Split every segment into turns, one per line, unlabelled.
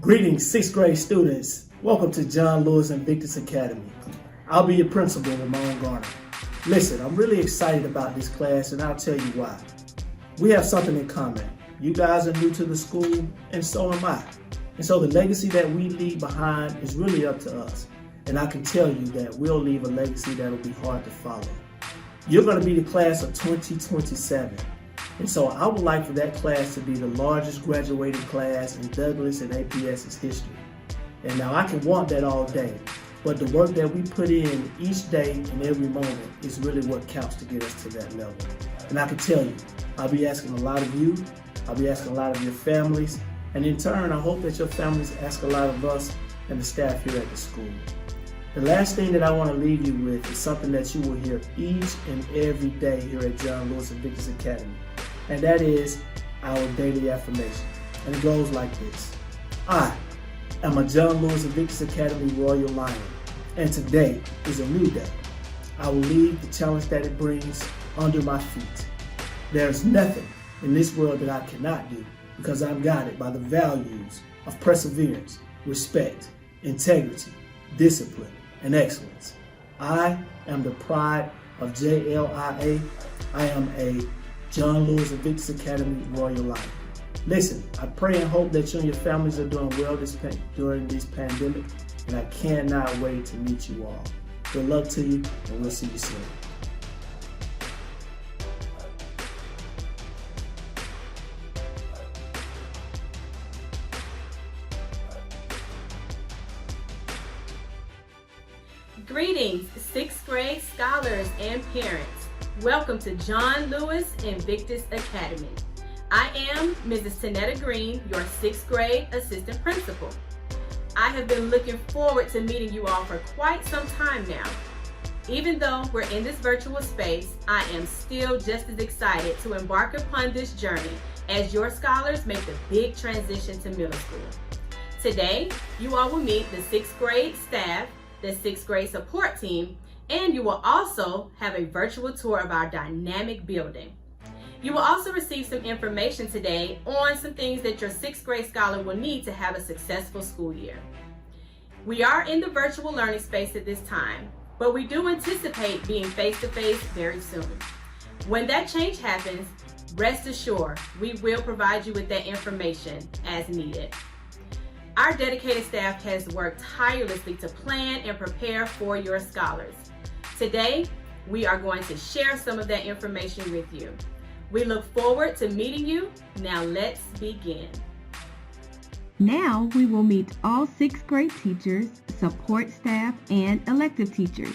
Greetings, sixth grade students. Welcome to John Lewis Invictus Academy. I'll be your principal, Ramon Garner. Listen, I'm really excited about this class, and I'll tell you why. We have something in common. You guys are new to the school, and so am I. And so the legacy that we leave behind is really up to us. And I can tell you that we'll leave a legacy that'll be hard to follow. You're going to be the class of 2027. And so I would like for that class to be the largest graduating class in Douglas and APS's history. And now I can want that all day, but the work that we put in each day and every moment is really what counts to get us to that level. And I can tell you, I'll be asking a lot of you, I'll be asking a lot of your families, and in turn, I hope that your families ask a lot of us and the staff here at the school. The last thing that I want to leave you with is something that you will hear each and every day here at John Lewis Invictus Academy, and that is our daily affirmation. And it goes like this. I am a John Lewis Invictus Academy Royal Lion, and today is a new day. I will leave the challenge that it brings under my feet. There is nothing in this world that I cannot do because I'm guided by the values of perseverance, respect, integrity, discipline, and excellence. I am the pride of JLIA. I am a John Lewis Invictus Academy Royal Lion. Listen, I pray and hope that you and your families are doing well during this pandemic, and I cannot wait to meet you all. Good luck to you, and we'll see you soon.
Greetings, sixth grade scholars and parents. Welcome to John Lewis Invictus Academy. I am Mrs. Tanetta Green, your sixth grade assistant principal. I have been looking forward to meeting you all for quite some time now. Even though we're in this virtual space, I am still just as excited to embark upon this journey as your scholars make the big transition to middle school. Today, you all will meet the sixth grade staff, the sixth grade support team, and you will also have a virtual tour of our dynamic building. You will also receive some information today on some things that your sixth grade scholar will need to have a successful school year. We are in the virtual learning space at this time, but we do anticipate being face-to-face very soon. When that change happens, rest assured, we will provide you with that information as needed. Our dedicated staff has worked tirelessly to plan and prepare for your scholars. Today, we are going to share some of that information with you. We look forward to meeting you. Now let's begin.
Now we will meet all sixth grade teachers, support staff, and elective teachers.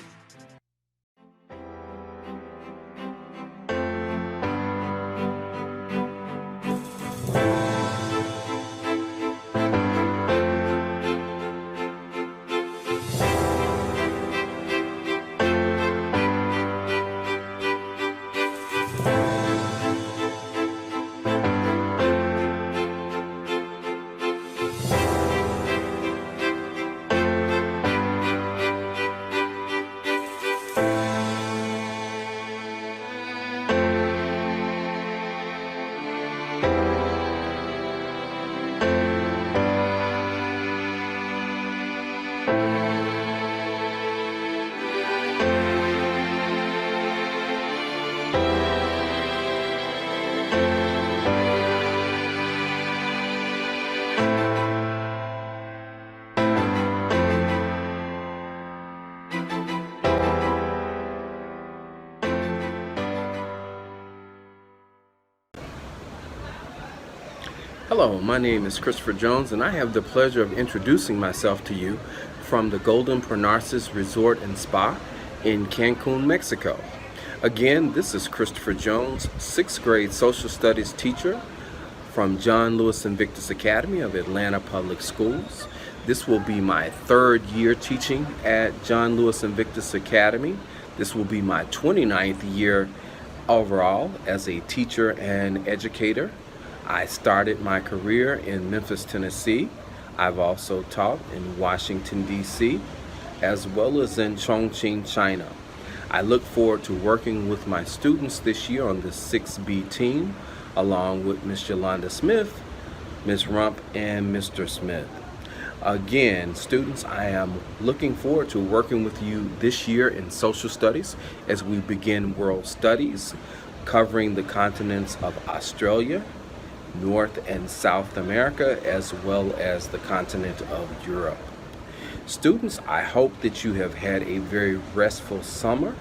Hello, my name is Christopher Jones, and I have the pleasure of introducing myself to you from the Golden Parnassus Resort and Spa in Cancun, Mexico. Again, this is Christopher Jones, sixth grade social studies teacher from John Lewis Invictus Academy of Atlanta Public Schools. This will be my third year teaching at John Lewis Invictus Academy. This will be my 29th year overall as a teacher and educator. I started my career in Memphis, Tennessee. I've also taught in Washington, D.C., as well as in Chongqing, China. I look forward to working with my students this year on the 6B team, along with Ms. Yolanda Smith, Ms. Rump, and Mr. Smith. Again, students, I am looking forward to working with you this year in social studies as we begin world studies covering the continents of Australia, North and South America, as well as the continent of Europe. Students, I hope that you have had a very restful summer.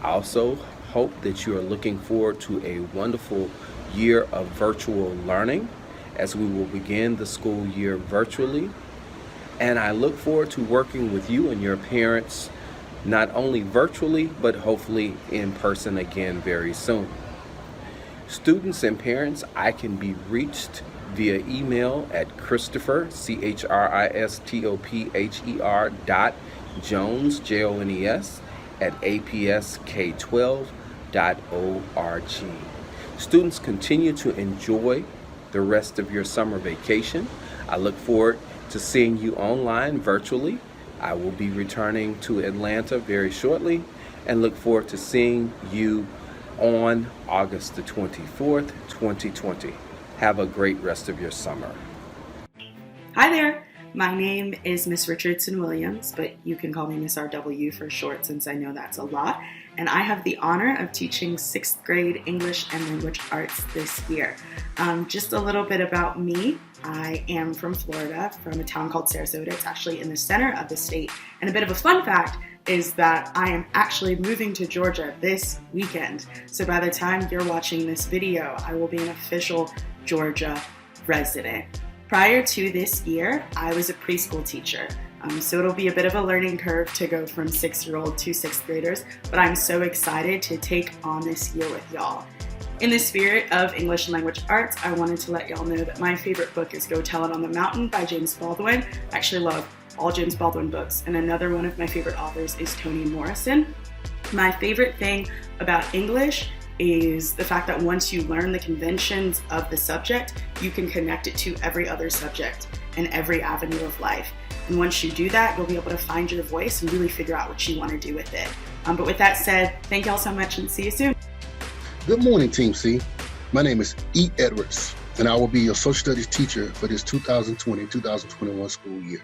I also hope that you are looking forward to a wonderful year of virtual learning as we will begin the school year virtually. And I look forward to working with you and your parents, not only virtually, but hopefully in person again very soon. Students and parents, I can be reached via email at Christopher, CHRISTOPHER .Jones, JONES, at APSK12.org. Students, continue to enjoy the rest of your summer vacation. I look forward to seeing you online virtually. I will be returning to Atlanta very shortly and look forward to seeing you on August the 24th, 2020. Have a great rest of your summer.
Hi there. My name is Miss Richardson Williams, but you can call me Miss RW for short since I know that's a lot. And I have the honor of teaching 6th grade English and Language Arts this year. Just a little bit about me. I am from Florida, from a town called Sarasota. It's actually in the center of the state. And a bit of a fun fact is that I am actually moving to Georgia this weekend. So by the time you're watching this video, I will be an official Georgia resident. Prior to this year, I was a preschool teacher. So it'll be a bit of a learning curve to go from 6-year-old to 6th graders, but I'm so excited to take on this year with y'all. In the spirit of English and Language Arts, I wanted to let y'all know that my favorite book is Go Tell It on the Mountain by James Baldwin. I actually love all James Baldwin books, and another one of my favorite authors is Toni Morrison. My favorite thing about English is the fact that once you learn the conventions of the subject, you can connect it to every other subject and every avenue of life. And once you do that, you'll be able to find your voice and really figure out what you want to do with it. But with that said, thank y'all so much and see you soon.
Good morning, Team C. My name is E. Edwards, and I will be your social studies teacher for this 2020-2021 school year.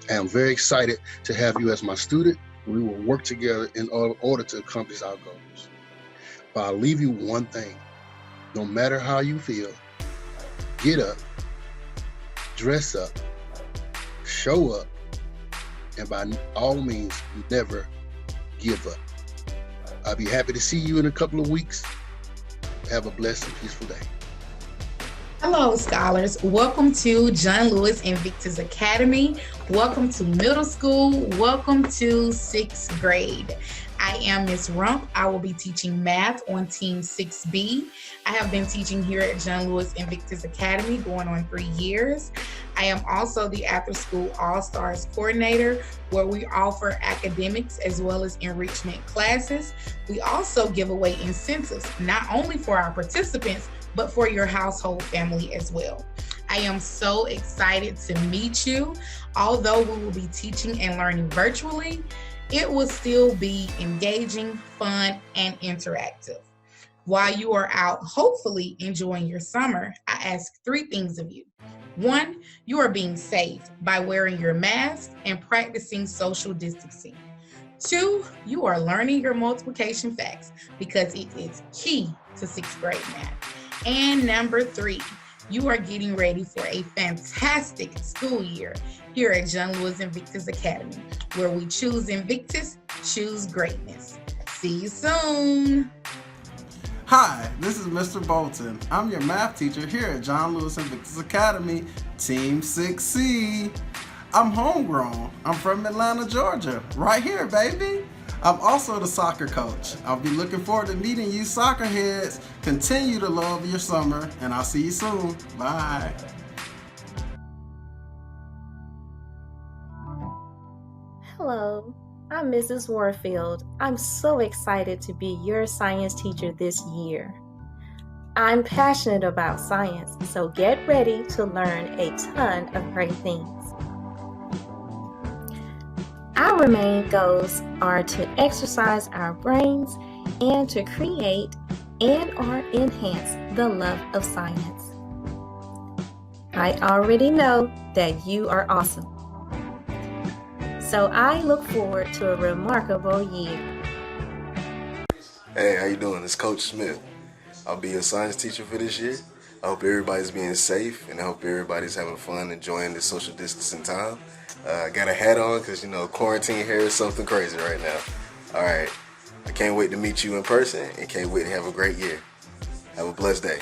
I am very excited to have you as my student. We will work together in order to accomplish our goals. But I'll leave you one thing. No matter how you feel, get up, dress up, show up, and by all means, never give up. I'll be happy to see you in a couple of weeks. Have a blessed and peaceful day.
Hello, scholars. Welcome to John Lewis Invictus Academy. Welcome to middle school. Welcome to 6th grade. I am Ms. Rump. I will be teaching math on Team 6B. I have been teaching here at John Lewis Invictus Academy going on 3 years. I am also the After School All-Stars Coordinator, where we offer academics as well as enrichment classes. We also give away incentives, not only for our participants, but for your household family as well. I am so excited to meet you. Although we will be teaching and learning virtually, it will still be engaging, fun, and interactive. While you are out, hopefully enjoying your summer, I ask 3 things of you. 1, you are being safe by wearing your mask and practicing social distancing. 2, you are learning your multiplication facts because it is key to 6th grade math. And number 3, you are getting ready for a fantastic school year here at John Lewis Invictus Academy, where we choose Invictus, choose greatness. See you soon.
Hi, this is Mr. Bolton. I'm your math teacher here at John Lewis Invictus Academy, Team 6C. I'm homegrown. I'm from Atlanta, Georgia. Right here, baby. I'm also the soccer coach. I'll be looking forward to meeting you soccer heads. Continue to love your summer, and I'll see you soon. Bye.
Hello, I'm Mrs. Warfield. I'm so excited to be your science teacher this year. I'm passionate about science, so get ready to learn a ton of great things. Our main goals are to exercise our brains and to create and/or enhance the love of science. I already know that you are awesome. So I look forward to a remarkable year.
Hey, how you doing? It's Coach Smith. I'll be your science teacher for this year. I hope everybody's being safe, and I hope everybody's having fun, enjoying this social distancing time. I got a hat on because, quarantine hair is something crazy right now. All right. I can't wait to meet you in person and can't wait to have a great year. Have a blessed day.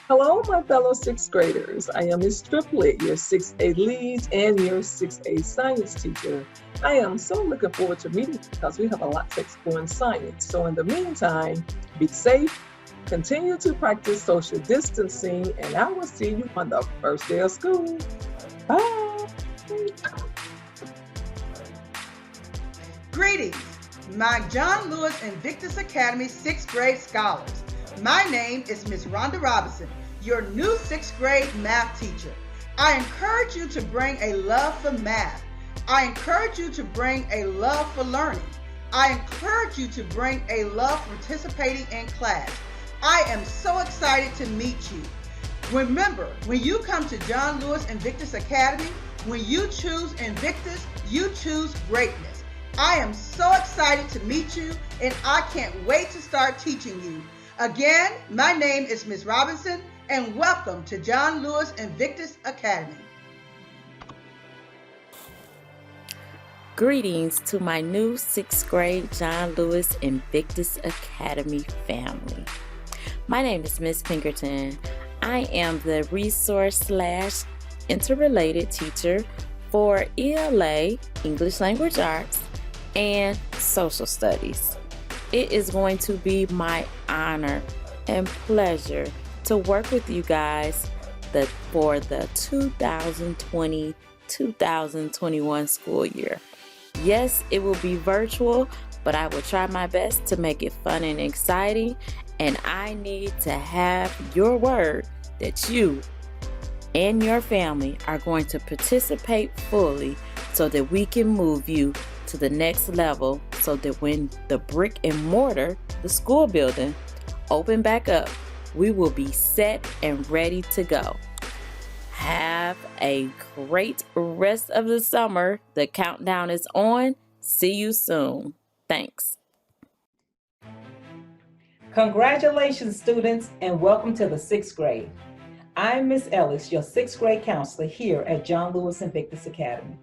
Hello, my fellow sixth graders. I am Ms. Triplet, your 6A lead and your 6A science teacher. I am so looking forward to meeting you because we have a lot to explore in science. So in the meantime, be safe, continue to practice social distancing, and I will see you on the first day of school. Bye.
Greetings, my John Lewis Invictus Academy 6th grade scholars. My name is Ms. Rhonda Robinson, your new 6th grade math teacher. I encourage you to bring a love for math. I encourage you to bring a love for learning. I encourage you to bring a love for participating in class. I am so excited to meet you. Remember, when you come to John Lewis Invictus Academy, when you choose Invictus, you choose greatness. I am so excited to meet you, and I can't wait to start teaching you. Again, my name is Ms. Robinson, and welcome to John Lewis Invictus Academy.
Greetings to my new 6th grade John Lewis Invictus Academy family. My name is Miss Pinkerton. I am the resource/interrelated teacher for ELA, English Language Arts, and Social Studies. It is going to be my honor and pleasure to work with you guys for the 2020-2021 school year. Yes, it will be virtual, but I will try my best to make it fun and exciting, and I need to have your word that you and your family are going to participate fully so that we can move you to the next level, so that when the brick and mortar, the school building, open back up, we will be set and ready to go. Have a great rest of the summer. The countdown is on. See you soon. Thanks.
Congratulations, students, and welcome to the 6th grade. I'm Miss Ellis, your 6th grade counselor here at John Lewis Invictus Academy.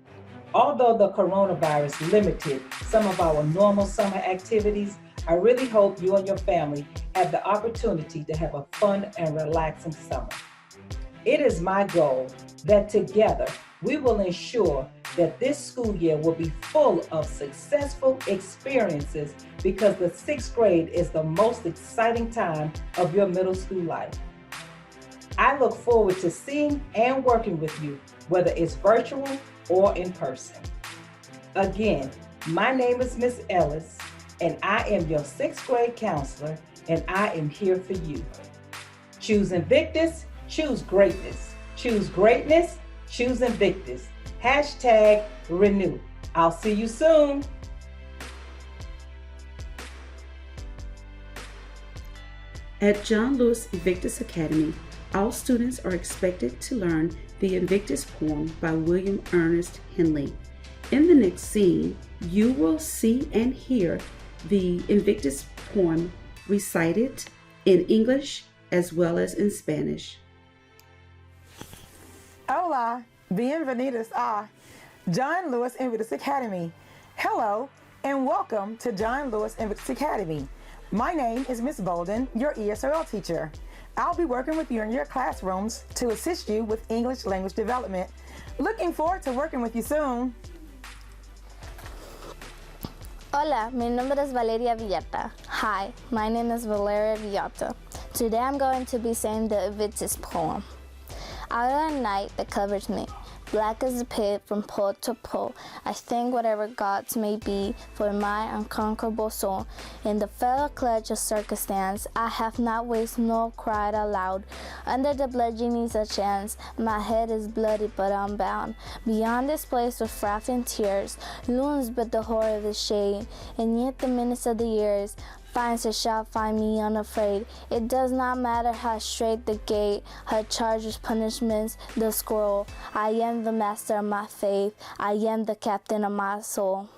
Although the coronavirus limited some of our normal summer activities, I really hope you and your family have the opportunity to have a fun and relaxing summer. It is my goal that together we will ensure that this school year will be full of successful experiences, because the 6th grade is the most exciting time of your middle school life. I look forward to seeing and working with you, whether it's virtual or in person. Again, my name is Miss Ellis, and I am your 6th grade counselor, and I am here for you. Choose Invictus, choose greatness. Choose greatness, choose Invictus. #renew. I'll see you soon.
At John Lewis Invictus Academy, all students are expected to learn the Invictus poem by William Ernest Henley. In the next scene, you will see and hear the Invictus poem recited in English as well as in Spanish.
Hola, bienvenidos a John Lewis Invictus Academy. Hello, and welcome to John Lewis Invictus Academy. My name is Miss Bolden, your ESOL teacher. I'll be working with you in your classrooms to assist you with English language development. Looking forward to working with you soon.
Hola, mi nombre es Valeria Villata. Hi, my name is Valeria Villata. Today I'm going to be saying the Invictus poem. Out of the night that covers me, black as a pit from pole to pole, I thank whatever gods may be for my unconquerable soul. In the fell clutch of circumstance, I have not wasted nor cried aloud. Under the blood genies a chance, my head is bloody but unbound. Beyond this place of froth and tears, looms but the horror of the shade, and yet the minutes of the years finds her shall find me unafraid. It does not matter how straight the gate, her charges, punishments, the scroll. I am the master of my faith. I am the captain of my soul.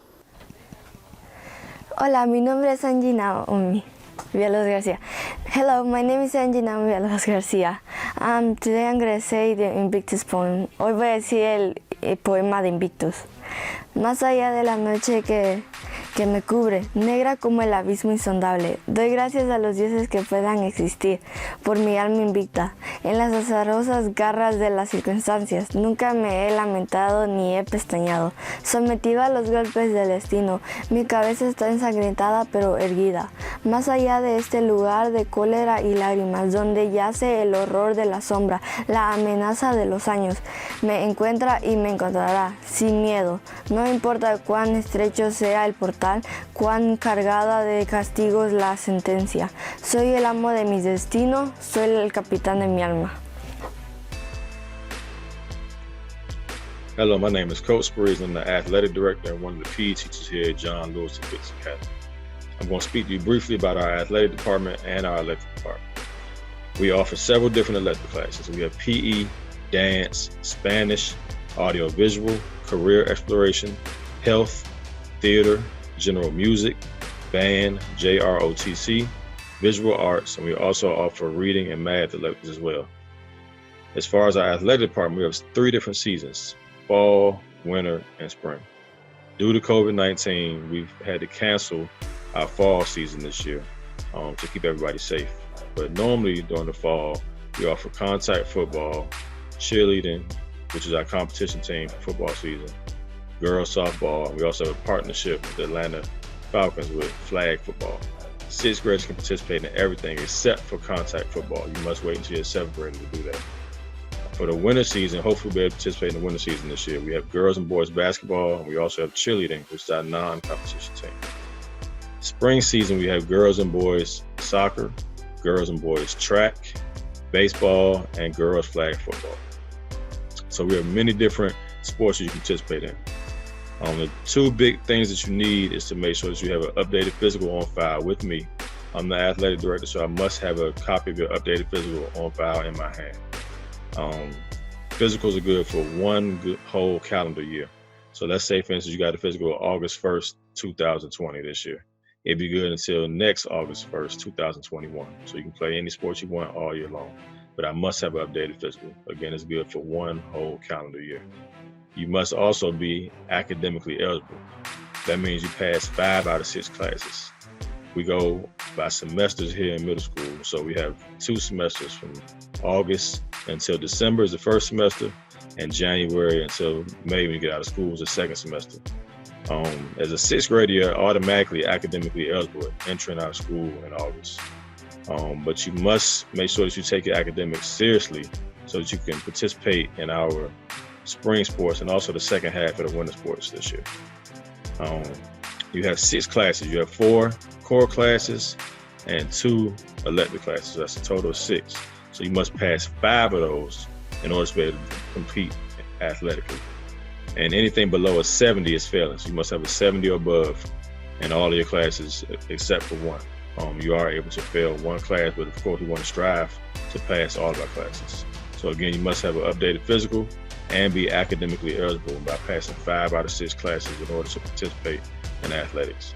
Hola, mi nombre es Angina Villalobos Garcia. Hello, my name is Angina Villalobos Garcia. Today I'm going to say the Invictus poem. Hoy voy a decir el poema de Invictus. Más allá de la noche que me cubre, negra como el abismo insondable, doy gracias a los dioses que puedan existir, por mi alma invicta. En las azarosas garras de las circunstancias, nunca me he lamentado ni he pestañeado, sometido a los golpes del destino, mi cabeza está ensangrentada pero erguida. Más allá de este lugar de cólera y lágrimas, donde yace el horror de la sombra, la amenaza de los años, me encuentra y me encontrará, sin miedo. No importa cuán estrecho sea el portal, cuán cargada de castigos la sentencia. Soy el amo de mi destino, soy el capitán de mi alma.
Hello, my name is Coach Spriggs. I'm the athletic director and one of the PE teachers here at John Lewis Invictus Academy. I'm going to speak to you briefly about our athletic department and our electric department. We offer several different electric classes. We have PE, dance, Spanish, audio-visual, career exploration, health, theater, general music, band, JROTC, visual arts, and we also offer reading and math electives as well. As far as our athletic department, we have 3 different seasons: fall, winter, and spring. Due to COVID-19, we've had to cancel our fall season this year to keep everybody safe. But normally during the fall, we offer contact football, cheerleading, which is our competition team for football season, girls softball. We also have a partnership with the Atlanta Falcons with flag football. 6th graders can participate in everything except for contact football. You must wait until you're 7th grader to do that. For the winter season, hopefully we'll be able to participate in the winter season this year. We have girls and boys basketball, and we also have cheerleading, which is our non-competition team. Spring season, we have girls and boys soccer, girls and boys track, baseball, and girls flag football. So we have many different sports you can participate in. The 2 big things that you need is to make sure that you have an updated physical on file with me. I'm the athletic director, so I must have a copy of your updated physical on file in my hand. Physicals are good for 1 good whole calendar year. So let's say, for instance, you got a physical August 1st, 2020 this year. It'd be good until next August 1st, 2021. So you can play any sport you want all year long. But I must have an updated physical. Again, it's good for 1 whole calendar year. You must also be academically eligible. That means you pass 5 out of 6 classes. We go by semesters here in middle school. So we have 2 semesters from August until December is the first semester, and January until May when you get out of school is the second semester. As a 6th grader, you're automatically academically eligible entering out of school in August. But you must make sure that you take your academics seriously so that you can participate in our spring sports and also the second half of the winter sports this year. You have 6 classes. You have 4 core classes and 2 elective classes. That's a total of 6. So you must pass 5 of those in order to be able to compete athletically. And anything below a 70 is failing. So you must have a 70 or above in all of your classes except for 1. You are able to fail 1 class, but of course we want to strive to pass all of our classes. So again, you must have an updated physical and be academically eligible by passing 5 out of 6 classes in order to participate in athletics.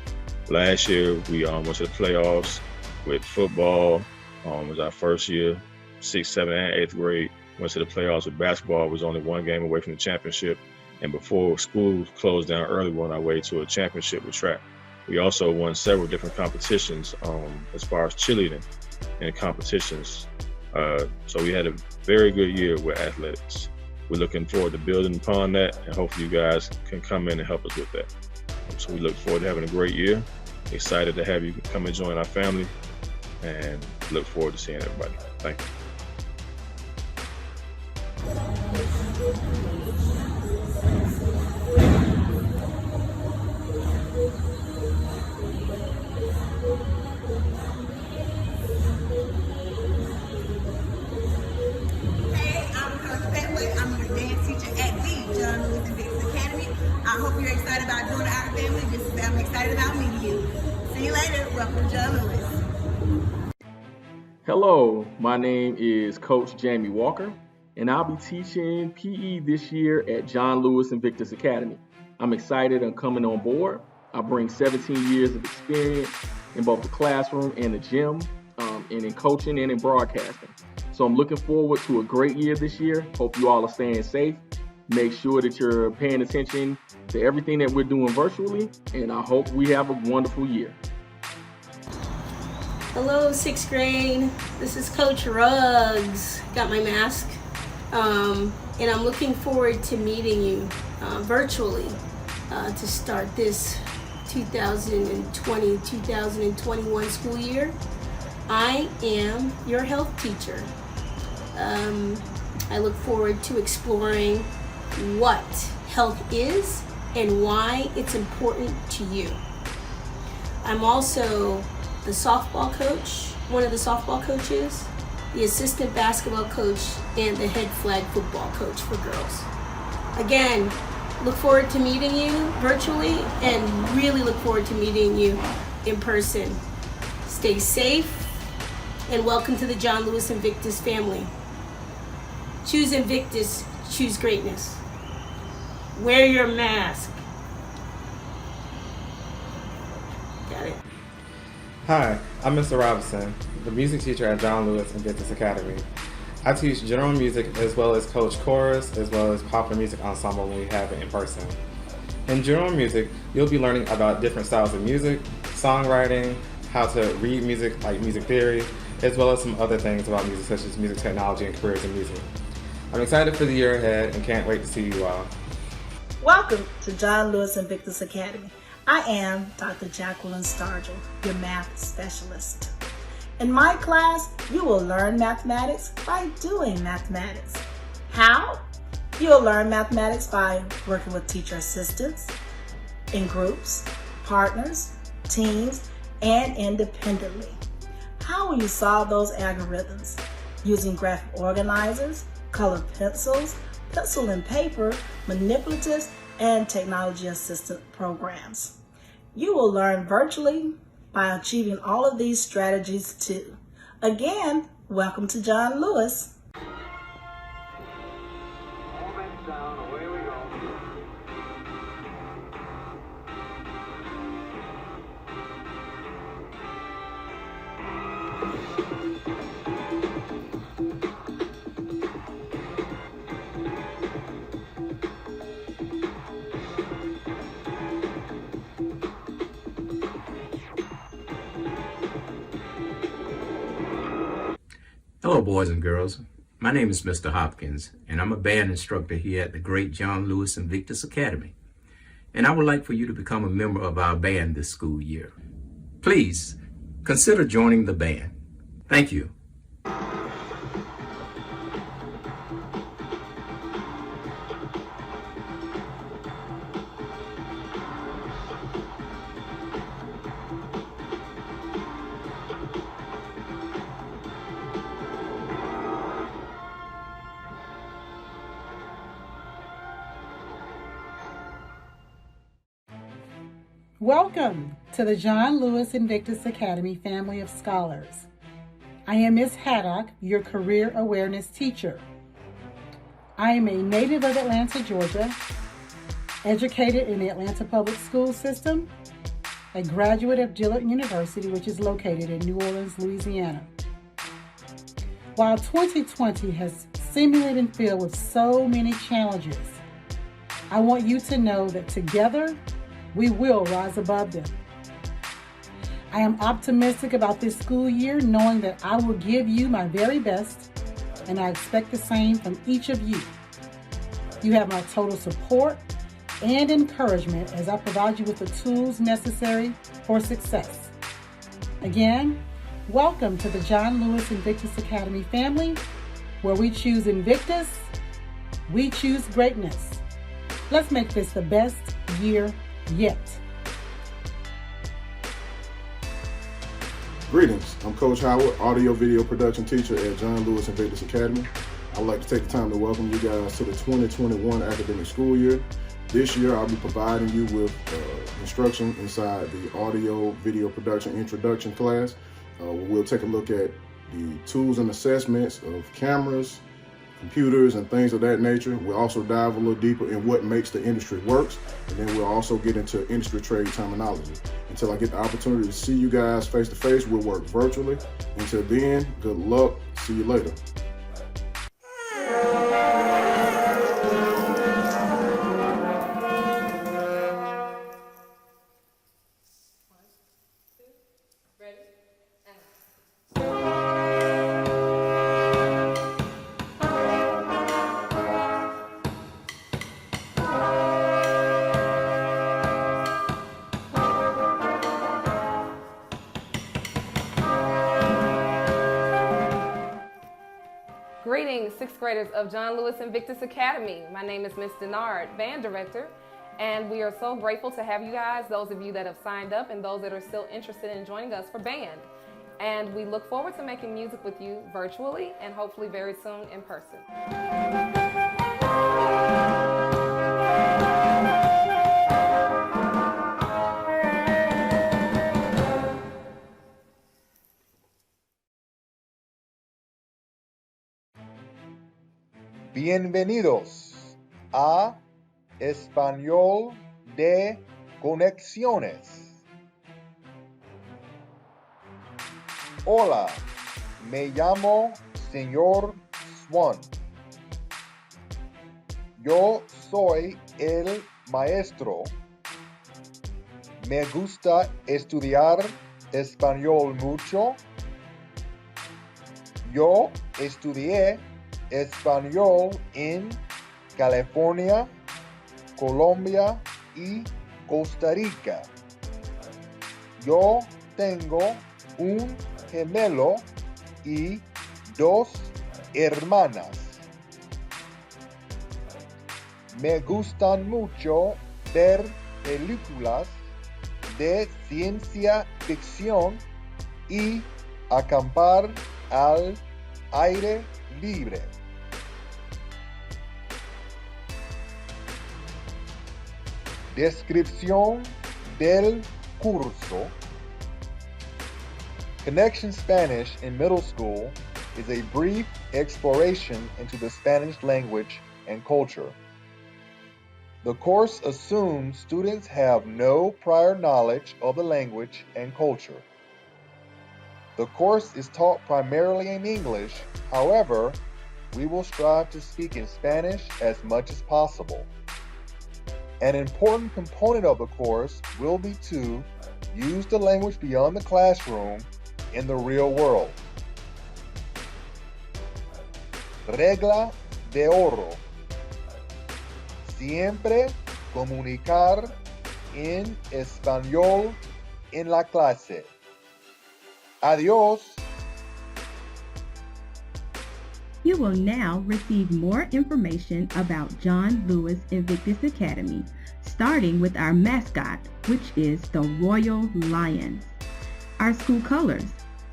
Last year, we went to the playoffs with football. It was our first year, 6th, 7th, and 8th grade. Went to the playoffs with basketball. It was only 1 game away from the championship. And before school closed down early, we were on our way to a championship with track. We also won several different competitions as far as cheerleading and competitions. So we had a very good year with athletics. We're looking forward to building upon that, and hopefully you guys can come in and help us with that. So we look forward to having a great year. Excited to have you come and join our family, and look forward to seeing everybody. Thank you.
I hope you're excited about joining our family just as I'm excited about meeting you. See you later. Welcome to John Lewis.
Hello, my name is Coach Jamie Walker, and I'll be teaching PE this year at John Lewis Invictus Academy. I'm excited on coming on board. I bring 17 years of experience in both the classroom and the gym, and in coaching and in broadcasting. So I'm looking forward to a great year this year. Hope you all are staying safe. Make sure that you're paying attention to everything that we're doing virtually, and I hope we have a wonderful year.
Hello, 6th grade. This is Coach Ruggs. Got my mask. And I'm looking forward to meeting you virtually to start this 2020-2021 school year. I am your health teacher. I look forward to exploring what health is and why it's important to you. I'm also the softball coach, one of the softball coaches, the assistant basketball coach, and the head flag football coach for girls. Again, look forward to meeting you virtually and really look forward to meeting you in person. Stay safe and welcome to the John Lewis Invictus family. Choose Invictus, choose greatness. Wear your mask. Got it.
Hi, I'm Mr. Robinson, the music teacher at John Lewis Invictus Academy. I teach general music as well as coach chorus as well as popular music ensemble when we have it in person. In general music, you'll be learning about different styles of music, songwriting, how to read music like music theory, as well as some other things about music such as music technology and careers in music. I'm excited for the year ahead and can't wait to see you all.
Welcome to John Lewis Invictus Academy. I am Dr. Jacqueline Stargell, your math specialist. In my class, you will learn mathematics by doing mathematics. How? You'll learn mathematics by working with teacher assistants, in groups, partners, teams, and independently. How will you solve those algorithms? Using graphic organizers, colored pencils, pencil and paper, manipulatives, and technology assistant programs. You will learn virtually by achieving all of these strategies too. Again, welcome to John Lewis.
Hello, boys and girls. My name is Mr. Hopkins, and I'm a band instructor here at the great John Lewis Invictus Academy. And I would like for you to become a member of our band this school year. Please consider joining the band. Thank you.
Welcome to the John Lewis Invictus Academy family of scholars. I am Ms. Haddock, your career awareness teacher. I am a native of Atlanta, Georgia, educated in the Atlanta Public School System, a graduate of Dillard University, which is located in New Orleans, Louisiana. While 2020 has seemingly been filled with so many challenges, I want you to know that together, we will rise above them. I am optimistic about this school year, knowing that I will give you my very best, and I expect the same from each of you. You have my total support and encouragement as I provide you with the tools necessary for success. Again, welcome to the John Lewis Invictus Academy family, where we choose Invictus, we choose greatness. Let's make this the best year yet.
Greetings, I'm Coach Howard, audio video production teacher at John Lewis Invictus Academy. I would like to take the time to welcome you guys to the 2021 academic school year. This year, I'll be providing you with instruction inside the audio video production introduction class. We'll take a look at the tools and assessments of cameras, computers, and things of that nature. We'll also dive a little deeper in what makes the industry works, and then we'll also get into industry trade terminology. Until I get the opportunity to see you guys face to face, we'll work virtually. Until then, good luck. See you later.
Greetings, sixth graders of John Lewis Invictus Academy. My name is Ms. Denard, Band Director, and we are so grateful to have you guys, those of you that have signed up and those that are still interested in joining us for band. And we look forward to making music with you virtually and hopefully very soon in person.
Bienvenidos a Español de Conexiones. Hola, me llamo Señor Swan. Yo soy el maestro. Me gusta estudiar español mucho. Yo estudié español en California, Colombia y Costa Rica. Yo tengo un gemelo y 2 hermanas. Me gustan mucho ver películas de ciencia ficción y acampar al aire libre. Descripción del curso. Connection Spanish in middle school is a brief exploration into the Spanish language and culture. The course assumes students have no prior knowledge of the language and culture. The course is taught primarily in English, however, we will strive to speak in Spanish as much as possible. An important component of the course will be to use the language beyond the classroom in the real world. Regla de oro. Siempre comunicar en español en la clase. Adiós.
You will now receive more information about John Lewis Invictus Academy, starting with our mascot, which is the Royal Lions. Our school colors,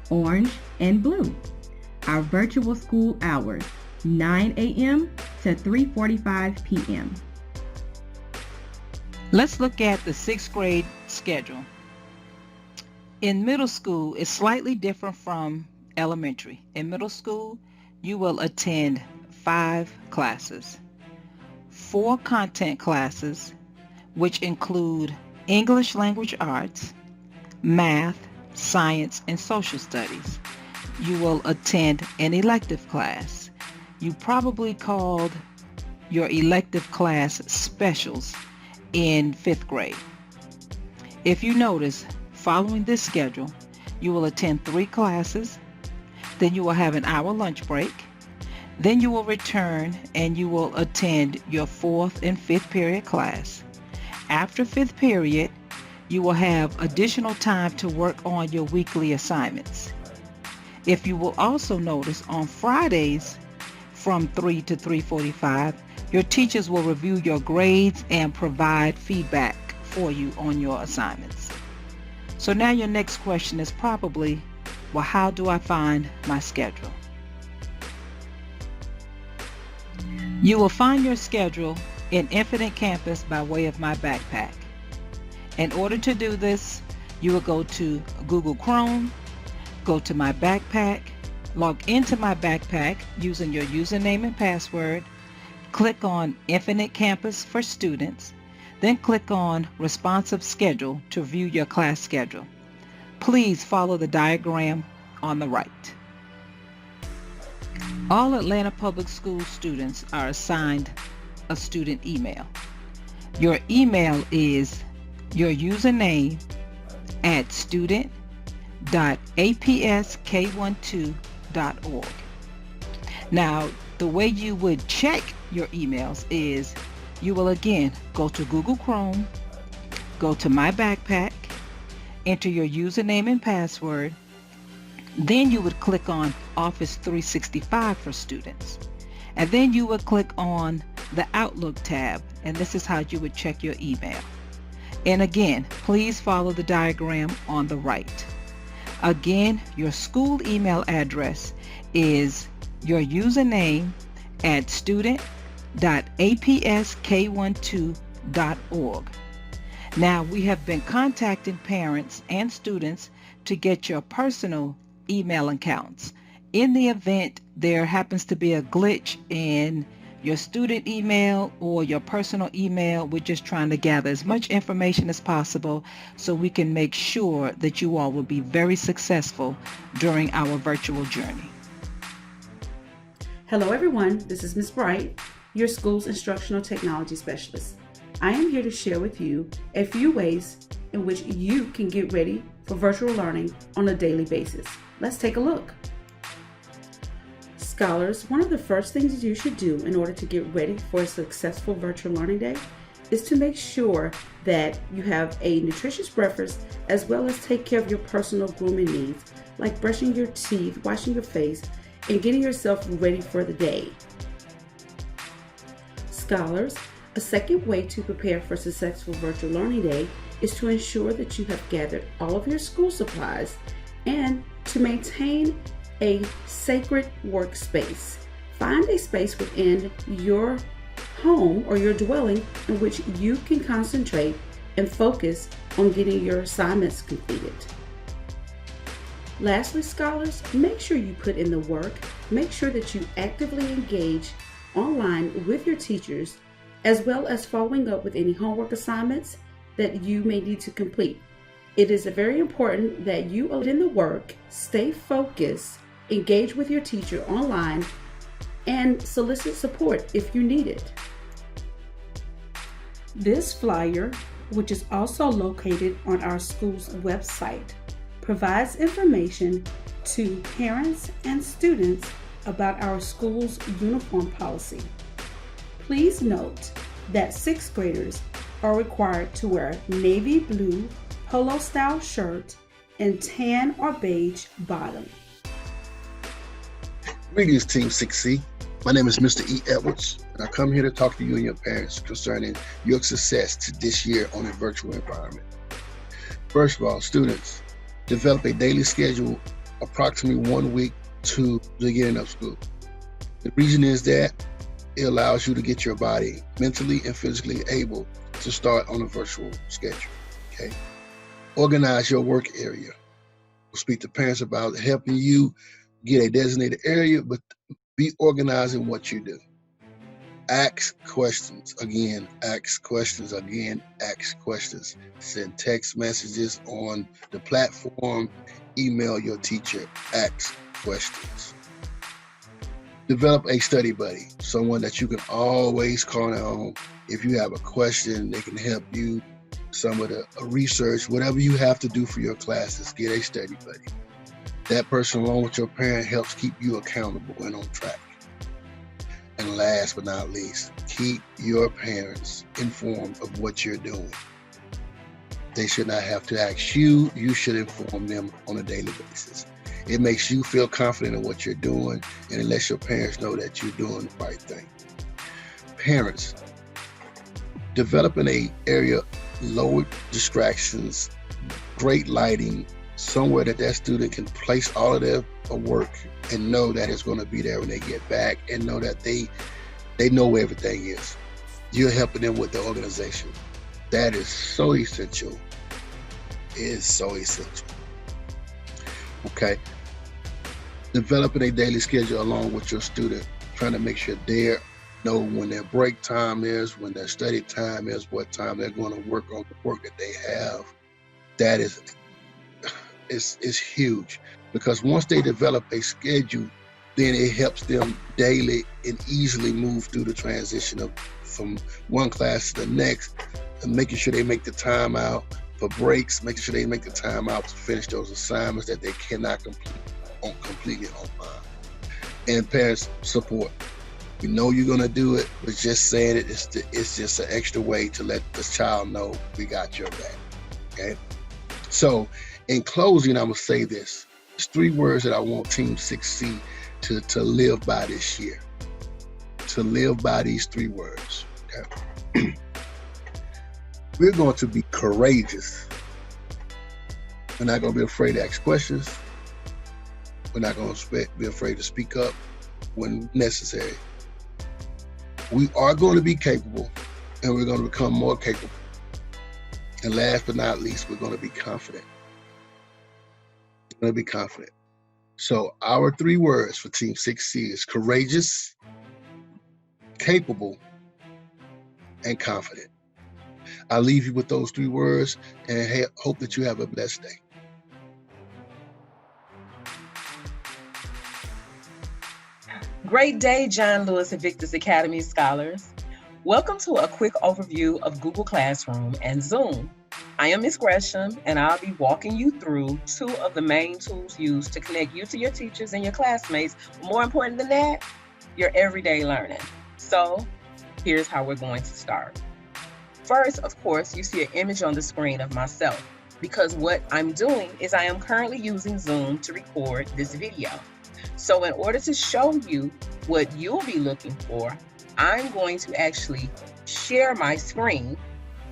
orange and blue. Our virtual school hours, 9 a.m. to 3:45 p.m.
Let's look at the 6th grade schedule. In middle school, it's slightly different from elementary. In middle school, you will attend 5 classes, 4 content classes, which include English Language Arts, Math, Science, and Social Studies. You will attend an elective class. You probably called your elective class specials in 5th grade. If you notice, following this schedule, you will attend 3 classes, then you will have an hour lunch break, then you will return and you will attend your 4th and 5th period class. After 5th period, you will have additional time to work on your weekly assignments. If you will also notice, on Fridays from 3 to 3:45, your teachers will review your grades and provide feedback for you on your assignments. So now your next question is probably, well, how do I find my schedule? You will find your schedule in Infinite Campus by way of my backpack. In order to do this, you will go to Google Chrome, go to my backpack, log into my backpack using your username and password, click on Infinite Campus for Students, then click on Responsive Schedule to view your class schedule. Please follow the diagram on the right. All Atlanta Public School students are assigned a student email. Your email is your username at student.apsk12.org. Now, the way you would check your emails is you will again go to Google Chrome, go to My Backpack, enter your username and password, then you would click on Office 365 for Students, and then you would click on the Outlook tab, and this is how you would check your email. And again, please follow the diagram on the right. Again, your school email address is your username at student.apsk12.org. Now, we have been contacting parents and students to get your personal email accounts. In the event there happens to be a glitch in your student email or your personal email, we're just trying to gather as much information as possible so we can make sure that you all will be very successful during our virtual journey.
Hello everyone, this is Ms. Bright, your school's instructional technology specialist. I am here to share with you a few ways in which you can get ready for virtual learning on a daily basis. Let's take a look. Scholars, one of the first things you should do in order to get ready for a successful virtual learning day is to make sure that you have a nutritious breakfast as well as take care of your personal grooming needs, like brushing your teeth, washing your face, and getting yourself ready for the day. Scholars, a second way to prepare for a successful virtual learning day is to ensure that you have gathered all of your school supplies and to maintain a sacred workspace. Find a space within your home or your dwelling in which you can concentrate and focus on getting your assignments completed. Lastly, scholars, make sure you put in the work. Make sure that you actively engage online with your teachers, as well as following up with any homework assignments that you may need to complete. It is very important that you put in the work, stay focused, engage with your teacher online, and solicit support if you need it. This flyer, which is also located on our school's website, provides information to parents and students about our school's uniform policy. Please note that 6th graders are required to wear navy blue polo style shirt and tan or beige bottom.
Greetings, Team 6C. My name is Mr. E. Edwards, and I come here to talk to you and your parents concerning your success this year on a virtual environment. First of all, students, develop a daily schedule approximately 1 week to the beginning of school. The reason is that it allows you to get your body mentally and physically able to start on a virtual schedule, okay? Organize your work area. We'll speak to parents about helping you get a designated area, but be organized in what you do. Ask questions again, ask questions again, ask questions. Send text messages on the platform, email your teacher, ask questions. Develop a study buddy, someone that you can always call on. If you have a question, they can help you. Some of the research, whatever you have to do for your classes, get a study buddy. That person, along with your parent, helps keep you accountable and on track. And last but not least, keep your parents informed of what you're doing. They should not have to ask you, you should inform them on a daily basis. It makes you feel confident in what you're doing, and it lets your parents know that you're doing the right thing. Parents, developing an area, low distractions, great lighting, somewhere that student can place all of their work and know that it's going to be there when they get back, and know that they know where everything is. you're helping them with the organization. That is so essential. It is so essential. Okay. Developing a daily schedule along with your student, trying to make sure they know when their break time is, when their study time is, what time they're going to work on the work that they have. That is huge, because once they develop a schedule, then it helps them daily and easily move through the transition from one class to the next, and making sure they make the time out for breaks, making sure they make the time out to finish those assignments that they cannot completely online. And parents, support. We know you're gonna do it, but just saying it, it's just an extra way to let the child know we got your back, okay? So in closing, I'm gonna say this. There's 3 words that I want Team 6C to live by this year. To live by these 3 words, okay? We're going to be courageous. We're not gonna be afraid to ask questions. We're not gonna be afraid to speak up when necessary. We are going to be capable, and we're going to become more capable. And last but not least, we're going to be confident. We're going to be confident. So our 3 words for Team 6C is courageous, capable, and confident. I'll leave you with those 3 words and hope that you have a blessed day.
Great day, John Lewis Invictus Academy scholars. Welcome to a quick overview of Google Classroom and Zoom. I am Ms. Gresham, and I'll be walking you through 2 of the main tools used to connect you to your teachers and your classmates. More important than that, your everyday learning. So here's how we're going to start. First, of course, you see an image on the screen of myself, because what I'm doing is I am currently using Zoom to record this video. So in order to show you what you'll be looking for, I'm going to actually share my screen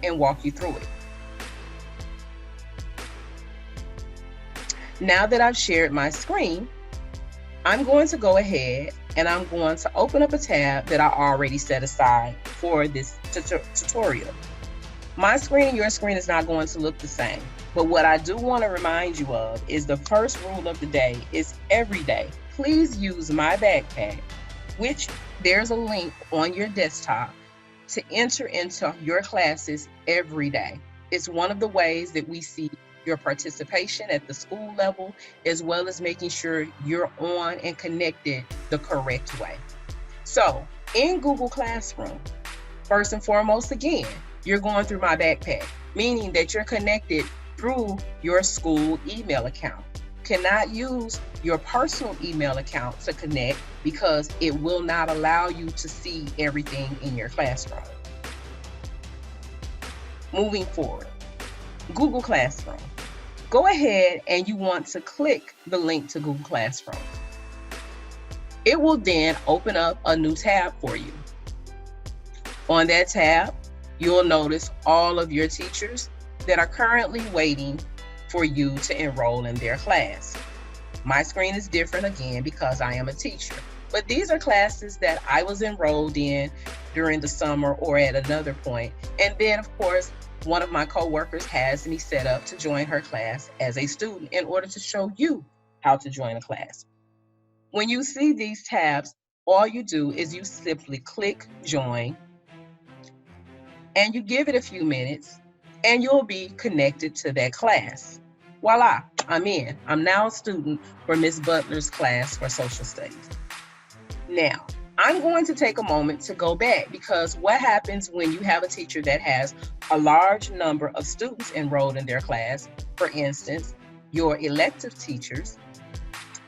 and walk you through it. Now that I've shared my screen, I'm going to go ahead and I'm going to open up a tab that I already set aside for this tutorial. My screen and your screen is not going to look the same, but what I do want to remind you of is the first rule of the day is every day. Please use My Backpack, which there's a link on your desktop to enter into your classes every day. It's one of the ways that we see your participation at the school level, as well as making sure you're on and connected the correct way. So in Google Classroom, first and foremost, again, you're going through My Backpack, meaning that you're connected through your school email account. Cannot use your personal email account to connect because it will not allow you to see everything in your classroom. Moving forward, Google Classroom. Go ahead and you want to click the link to Google Classroom. It will then open up a new tab for you. On that tab, you'll notice all of your teachers that are currently waiting for you to enroll in their class. My screen is different again because I am a teacher, but these are classes that I was enrolled in during the summer or at another point. And then of course, one of my coworkers has me set up to join her class as a student in order to show you how to join a class. When you see these tabs, all you do is you simply click join and you give it a few minutes and you'll be connected to that class. Voila, I'm in. I'm now a student for Ms. Butler's class for social studies. Now, I'm going to take a moment to go back because what happens when you have a teacher that has a large number of students enrolled in their class, for instance, your elective teachers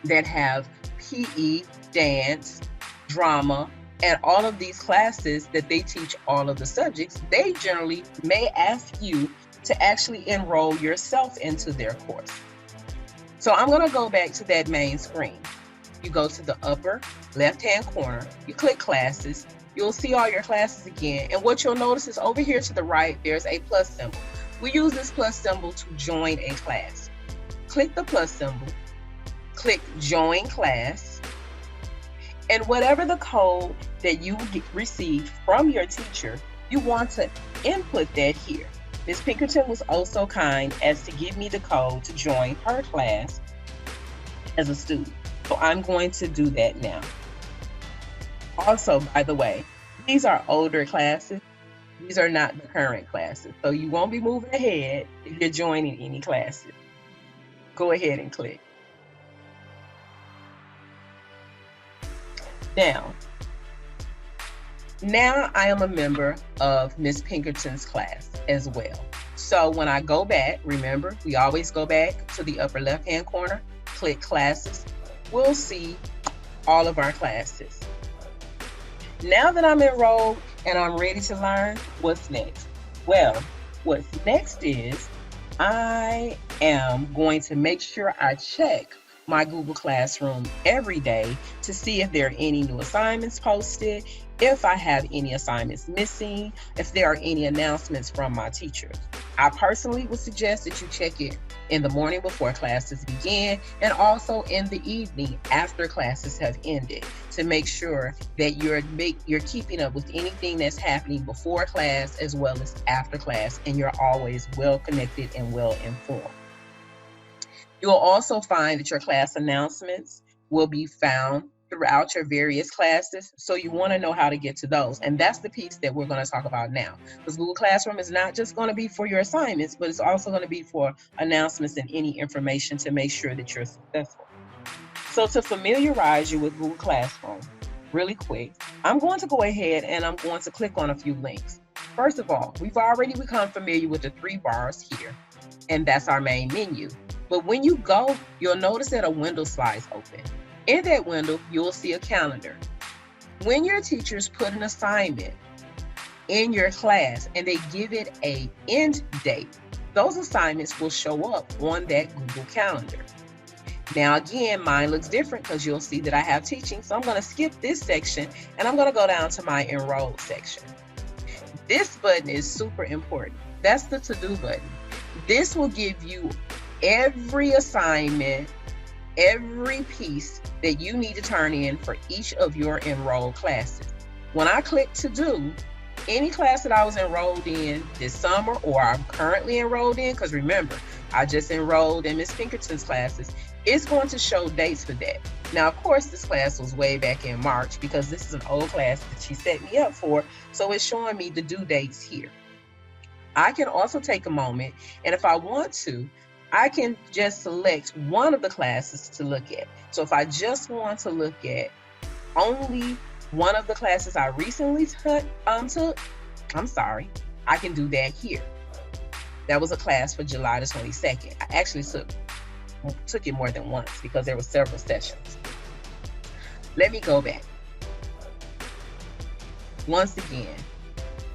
that have PE, dance, drama, and all of these classes that they teach all of the subjects, they generally may ask you to actually enroll yourself into their course. So I'm going to go back to that main screen. You go to the upper left-hand corner, you click classes, you'll see all your classes again. And what you'll notice is over here to the right, there's a plus symbol. We use this plus symbol to join a class. Click the plus symbol, click join class, and whatever the code that you received from your teacher, You want to input that here. Ms. Pinkerton was also kind as to give me the code to join her class as a student. So I'm going to do that now. Also, by the way, these are older classes. These are not the current classes. So you won't be moving ahead if you're joining any classes. Go ahead and click. Now I am a member of Ms. Pinkerton's class as well. So when I go back, remember, we always go back to the upper left-hand corner, click classes. We'll see all of our classes. Now that I'm enrolled and I'm ready to learn, what's next? Well, what's next is I am going to make sure I check my Google Classroom every day to see if there are any new assignments posted, if I have any assignments missing, if there are any announcements from my teachers. I personally would suggest that you check it in the morning before classes begin and also in the evening after classes have ended to make sure that you're keeping up with anything that's happening before class as well as after class, and you're always well connected and well informed. You'll also find that your class announcements will be found throughout your various classes, so you want to know how to get to those. And that's the piece that we're going to talk about now. Because Google Classroom is not just going to be for your assignments, but it's also going to be for announcements and any information to make sure that you're successful. So to familiarize you with Google Classroom, really quick, I'm going to go ahead and I'm going to click on a few links. First of all, we've already become familiar with the 3 bars here, and that's our main menu. But when you go, you'll notice that a window slides open. In that window, you'll see a calendar. When your teachers put an assignment in your class and they give it an end date, those assignments will show up on that Google Calendar. Now, again, mine looks different because you'll see that I have teaching. So I'm going to skip this section and I'm going to go down to my enrolled section. This button is super important. That's the to-do button. This will give you every assignment, every piece that you need to turn in for each of your enrolled classes. When I click to do, any class that I was enrolled in this summer or I'm currently enrolled in, because remember, I just enrolled in Ms. Pinkerton's classes, it's going to show dates for that. Now, of course, this class was way back in March because this is an old class that she set me up for, so it's showing me the due dates here. I can also take a moment, and if I want to, I can just select one of the classes to look at. So if I just want to look at only one of the classes I recently took, I can do that here. That was a class for July the 22nd. I actually took it more than once because there were several sessions. Let me go back. Once again,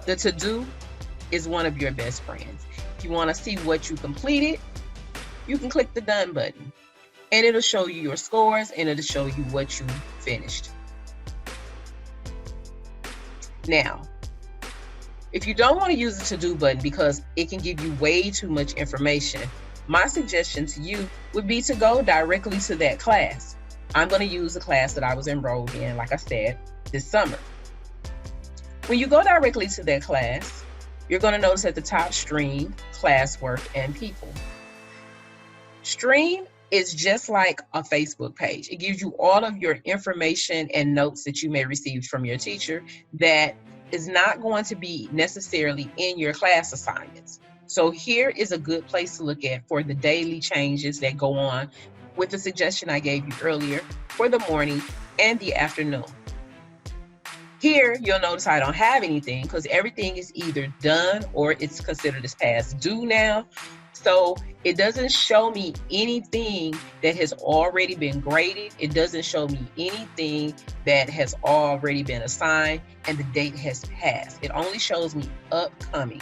the to-do is one of your best friends. If you want to see what you completed, you can click the done button and it'll show you your scores and it'll show you what you finished. Now, if you don't want to use the to-do button because it can give you way too much information, my suggestion to you would be to go directly to that class. I'm going to use the class that I was enrolled in, like I said, this summer. When you go directly to that class, you're going to notice at the top, Stream, Classwork, and People. Stream is just like a Facebook page. It gives you all of your information and notes that you may receive from your teacher that is not going to be necessarily in your class assignments. So here is a good place to look at for the daily changes that go on with the suggestion I gave you earlier for the morning and the afternoon. Here, you'll notice I don't have anything because everything is either done or it's considered as past due now. So it doesn't show me anything that has already been graded. It doesn't show me anything that has already been assigned and the date has passed. It only shows me upcoming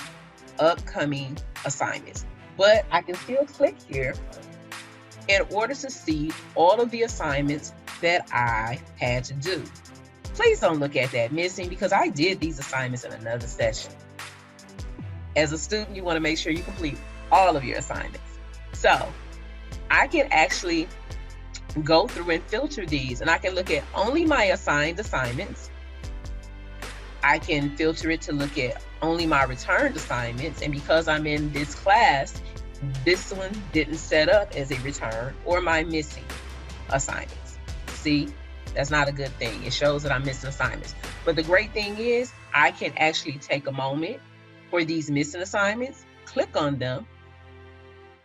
assignments. But I can still click here in order to see all of the assignments that I had to do. Please don't look at that missing because I did these assignments in another session. As a student, you want to make sure you complete all of your assignments. So I can actually go through and filter these and I can look at only my assigned assignments. I can filter it to look at only my returned assignments. And because I'm in this class, this one didn't set up as a return or my missing assignments. See, that's not a good thing. It shows that I'm missing assignments. But the great thing is I can actually take a moment for these missing assignments, click on them,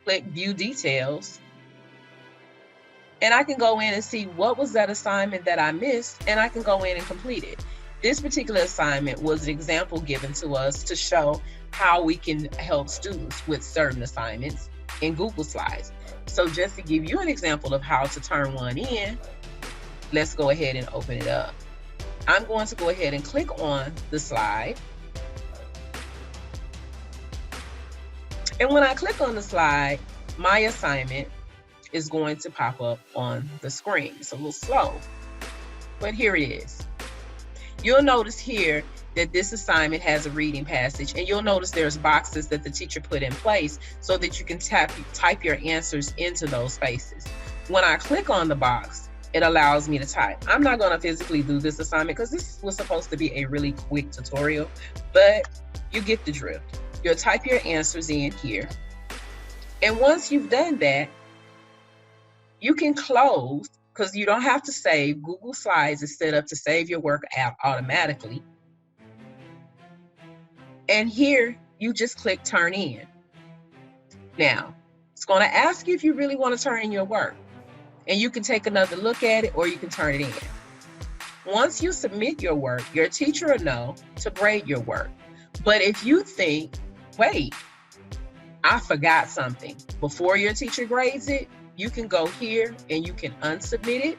click view details, and I can go in and see what was that assignment that I missed, and I can go in and complete it. This particular assignment was an example given to us to show how we can help students with certain assignments in Google Slides. So just to give you an example of how to turn one in, let's go ahead and open it up. I'm going to go ahead and click on the slide. And when I click on the slide, my assignment is going to pop up on the screen. It's a little slow, but here it is. You'll notice here that this assignment has a reading passage, and you'll notice there's boxes that the teacher put in place so that you can type your answers into those spaces. When I click on the box, it allows me to type. I'm not going to physically do this assignment because this was supposed to be a really quick tutorial, but you get the drift. You'll type your answers in here. And once you've done that, you can close, because you don't have to save. Google Slides is set up to save your work automatically. And here you just click turn in. Now, it's going to ask you if you really want to turn in your work. And you can take another look at it, or you can turn it in. Once you submit your work, your teacher will know to grade your work. But if you think, wait, I forgot something, before your teacher grades it, you can go here and you can unsubmit it.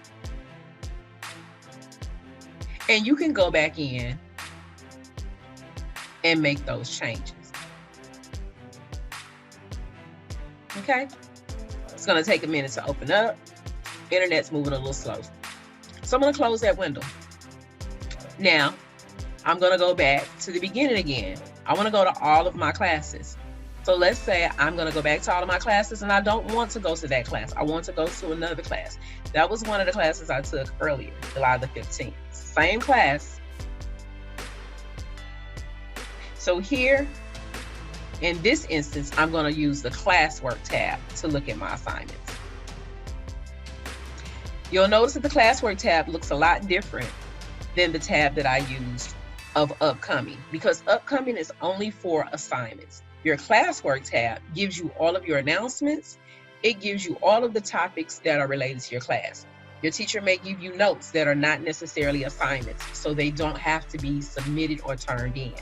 And you can go back in and make those changes. Okay? It's going to take a minute to open up. Internet's moving a little slow. So I'm going to close that window. Now, I'm going to go back to the beginning again. I want to go to all of my classes. So let's say I'm going to go back to all of my classes and I don't want to go to that class. I want to go to another class. That was one of the classes I took earlier, July the 15th. Same class. So here, in this instance, I'm going to use the classwork tab to look at my assignments. You'll notice that the classwork tab looks a lot different than the tab that I used of upcoming, because upcoming is only for assignments. Your classwork tab gives you all of your announcements. It gives you all of the topics that are related to your class. Your teacher may give you notes that are not necessarily assignments, so they don't have to be submitted or turned in.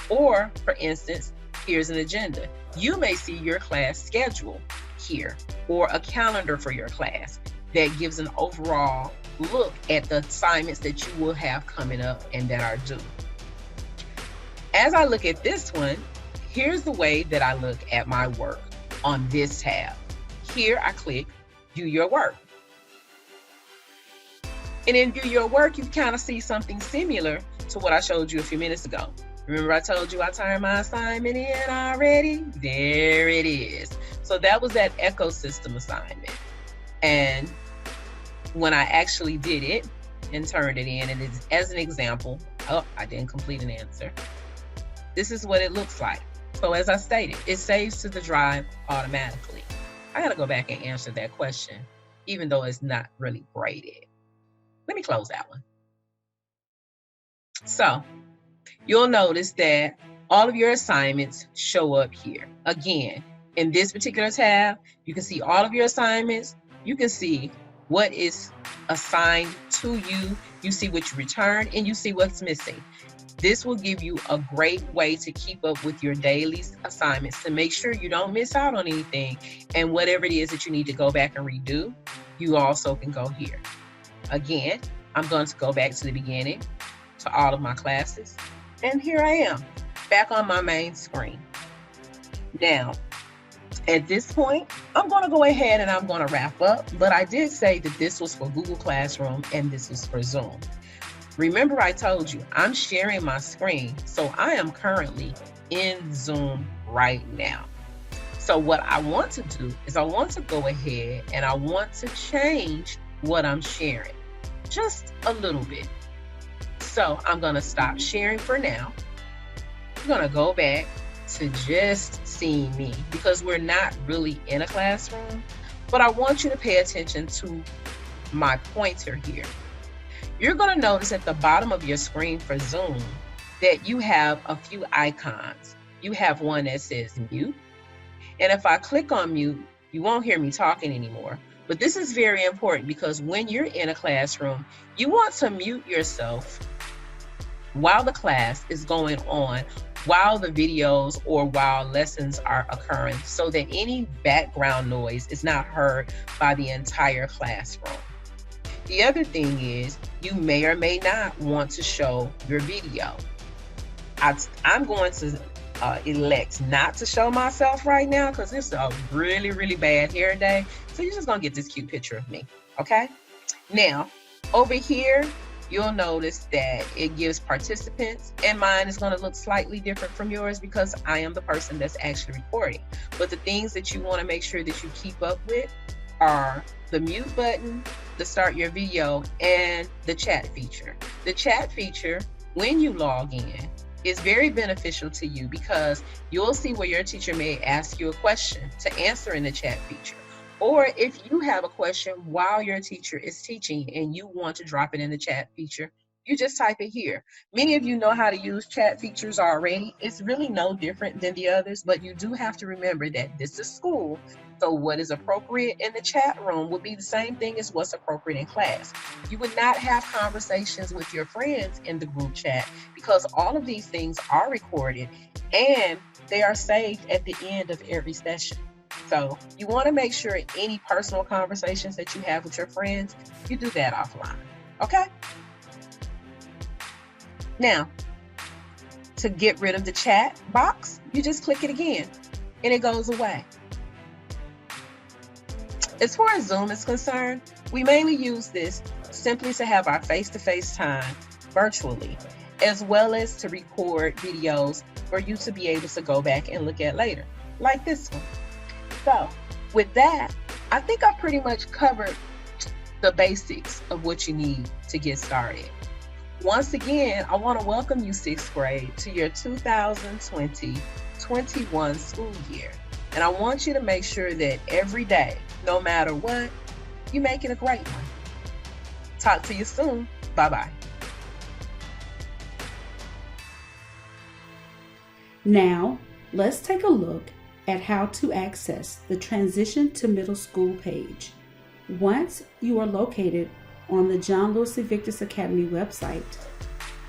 Or, for instance, here's an agenda. You may see your class schedule here, or a calendar for your class that gives an overall look at the assignments that you will have coming up and that are due. As I look at this one, here's the way that I look at my work on this tab. Here I click View Your Work. And in View Your Work, you kind of see something similar to what I showed you a few minutes ago. Remember I told you I turned my assignment in already? There it is. So that was that ecosystem assignment. And when I actually did it and turned it in, and it's, as an example, oh, I didn't complete an answer. This is what it looks like. So as I stated, it saves to the drive automatically. I gotta go back and answer that question, even though it's not really graded. Let me close that one. So you'll notice that all of your assignments show up here. Again, in this particular tab, you can see all of your assignments. You can see what is assigned to you. You see what you returned, and you see what's missing. This will give you a great way to keep up with your daily assignments to make sure you don't miss out on anything. And whatever it is that you need to go back and redo, you also can go here. Again, I'm going to go back to the beginning, to all of my classes. And here I am, back on my main screen. Now, at this point, I'm going to go ahead and I'm going to wrap up. But I did say that this was for Google Classroom and this was for Zoom. Remember I told you I'm sharing my screen, so I am currently in Zoom right now. So what I want to do is I want to go ahead and I want to change what I'm sharing just a little bit. So I'm going to stop sharing for now. gonna go back to just seeing me because we're not really in a classroom, but I want you to pay attention to my pointer here. You're gonna notice at the bottom of your screen for Zoom that you have a few icons. You have one that says mute. And if I click on mute, you won't hear me talking anymore. But this is very important because when you're in a classroom, you want to mute yourself while the class is going on, while the videos or while lessons are occurring, so that any background noise is not heard by the entire classroom. The other thing is you may or may not want to show your video. I'm going to elect not to show myself right now because it's a really, really bad hair day. So you're just gonna get this cute picture of me, okay? Now, over here, you'll notice that it gives participants, and mine is gonna look slightly different from yours because I am the person that's actually recording. But the things that you wanna make sure that you keep up with are the mute button, the start your video, and the chat feature. The chat feature, when you log in, is very beneficial to you because you'll see where your teacher may ask you a question to answer in the chat feature. Or if you have a question while your teacher is teaching and you want to drop it in the chat feature, you just type it here. Many of you know how to use chat features already. It's really no different than the others, but you do have to remember that this is school. So what is appropriate in the chat room would be the same thing as what's appropriate in class. You would not have conversations with your friends in the group chat because all of these things are recorded and they are saved at the end of every session. So you want to make sure any personal conversations that you have with your friends, you do that offline, okay? Now, to get rid of the chat box, you just click it again and it goes away. As far as Zoom is concerned, we mainly use this simply to have our face-to-face time virtually, as well as to record videos for you to be able to go back and look at later, like this one. So with that, I think I pretty much covered the basics of what you need to get started. Once again, I want to welcome you, 6th grade, to your 2020-21 school year. And I want you to make sure that every day, no matter what, you make it a great one. Talk to you soon. Bye-bye.
Now, let's take a look at how to access the Transition to Middle School page. Once you are located on the John Lewis Invictus Academy website,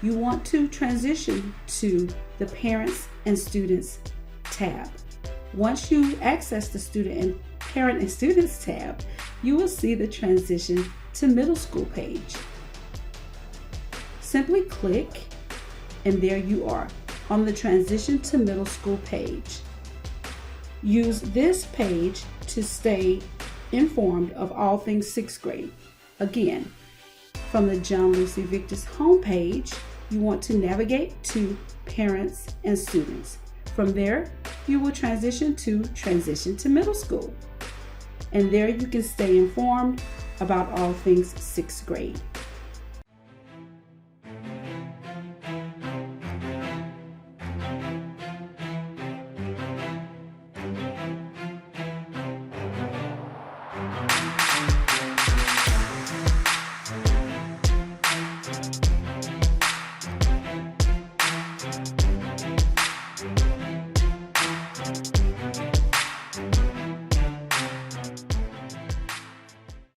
you want to transition to the Parents and Students tab. Once you access the Parent and Students tab, you will see the Transition to Middle School page. Simply click, and there you are on the Transition to Middle School page. Use this page to stay informed of all things 6th grade. Again, from the John Lewis Invictus homepage, you want to navigate to Parents and Students. From there, you will transition to Middle School. And there you can stay informed about all things 6th grade.